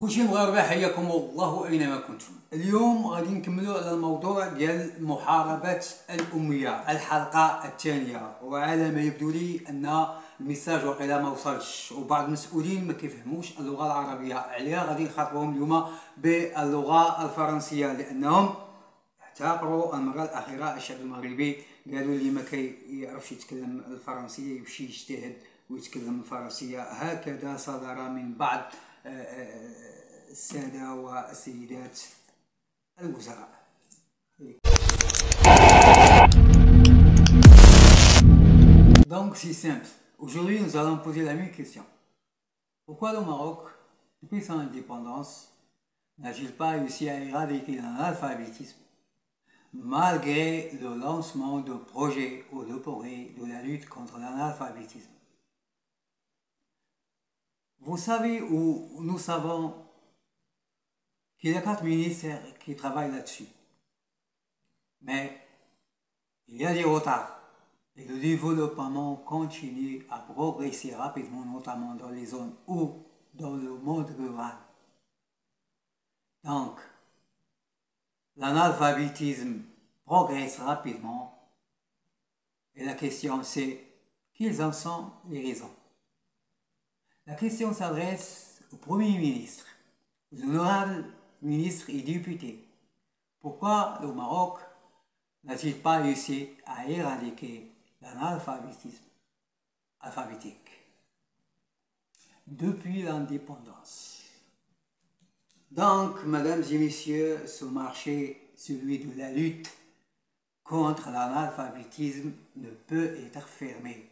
خوشي المغاربة حياكم الله أينما كنتم. اليوم غادي نكملوا على الموضوع ديال محاربة الأمية الحلقة الثانية، وعلى ما يبدو لي أن الميساج وقيلا ما وصلش، وبعض المسؤولين ما كيفهموش اللغة العربية، عليها غادي نخاطبهم اليوم باللغة الفرنسية، لأنهم اعتقروا المرة الأخيرة الشعب المغربي قالوا اللي ما كيعرفش يتكلم الفرنسية يمشي يجتهد ويتكلم الفرنسية. هكذا صدر من بعض السادة والسيدات الوزراء. Donc c'est simple. Aujourd'hui nous allons poser la même question. Pourquoi le Maroc, depuis son indépendance, n'a-t-il pas réussi à éradiquer l'analphabétisme malgré le lancement de projets ou de progrès de la lutte contre l'analphabétisme? Vous savez où nous savons qu'il y a 4 ministères qui travaillent là-dessus. Mais il y a des retards et le développement continue à progresser rapidement, notamment dans les zones ou dans le monde rural. Donc, l'analphabétisme progresse rapidement et la question c'est quelles en sont les raisons? La question s'adresse au Premier ministre, aux honorables ministres et députés. Pourquoi le Maroc n'a-t-il pas réussi à éradiquer l'analphabétisme alphabétique depuis l'indépendance? Donc, mesdames et messieurs, ce marché, celui de la lutte contre l'analphabétisme, ne peut être fermé.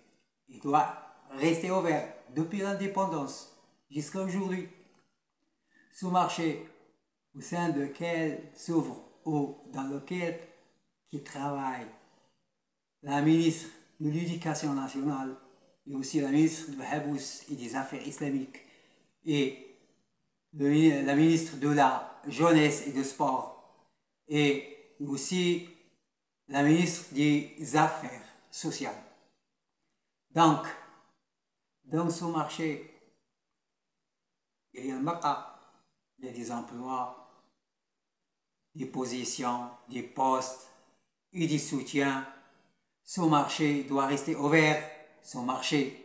Il doit rester ouvert depuis l'indépendance jusqu'à aujourd'hui. Ce marché au sein duquel s'ouvre ou dans lequel qui travaille la ministre de l'Éducation nationale et aussi la ministre de Habous et des Affaires islamiques et la ministre de la Jeunesse et du Sport et aussi la ministre des Affaires sociales. Donc, dans ce marché, il y a un marqueur, il y a des emplois, des positions, des postes et des soutiens. Ce marché doit rester ouvert, ce marché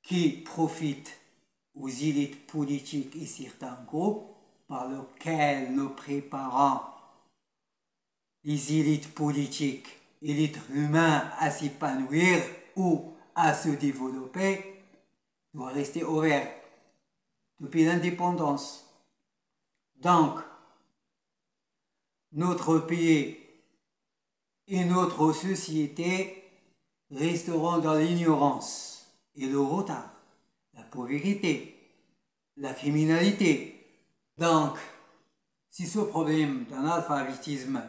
qui profite aux élites politiques et certains groupes par lesquels nous préparons les élites politiques, élites humaines à s'épanouir ou à se développer, doit rester ouvert depuis l'indépendance. Donc, notre pays et notre société resteront dans l'ignorance et le retard, la pauvreté, la criminalité. Donc, si ce problème d'analphabétisme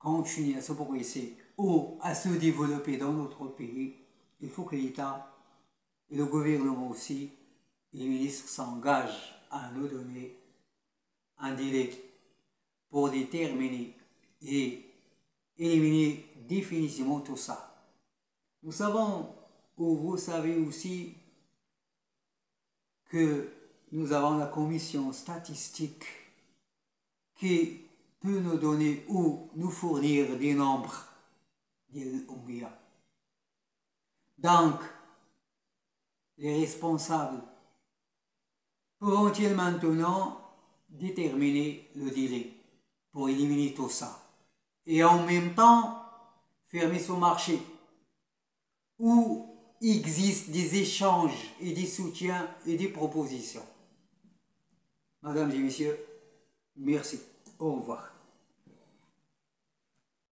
continue à se progresser ou à se développer dans notre pays, il faut que l'État et le gouvernement aussi, et les ministres s'engagent à nous donner un délai pour déterminer et éliminer définitivement tout ça. Nous savons, ou vous savez aussi, que nous avons la commission statistique qui peut nous donner ou nous fournir des nombres des Oumiya. Donc, les responsables pourront-ils maintenant déterminer le délai pour éliminer tout ça et en même temps fermer ce marché où existent des échanges et des soutiens et des propositions? Mesdames et messieurs, merci. Au revoir.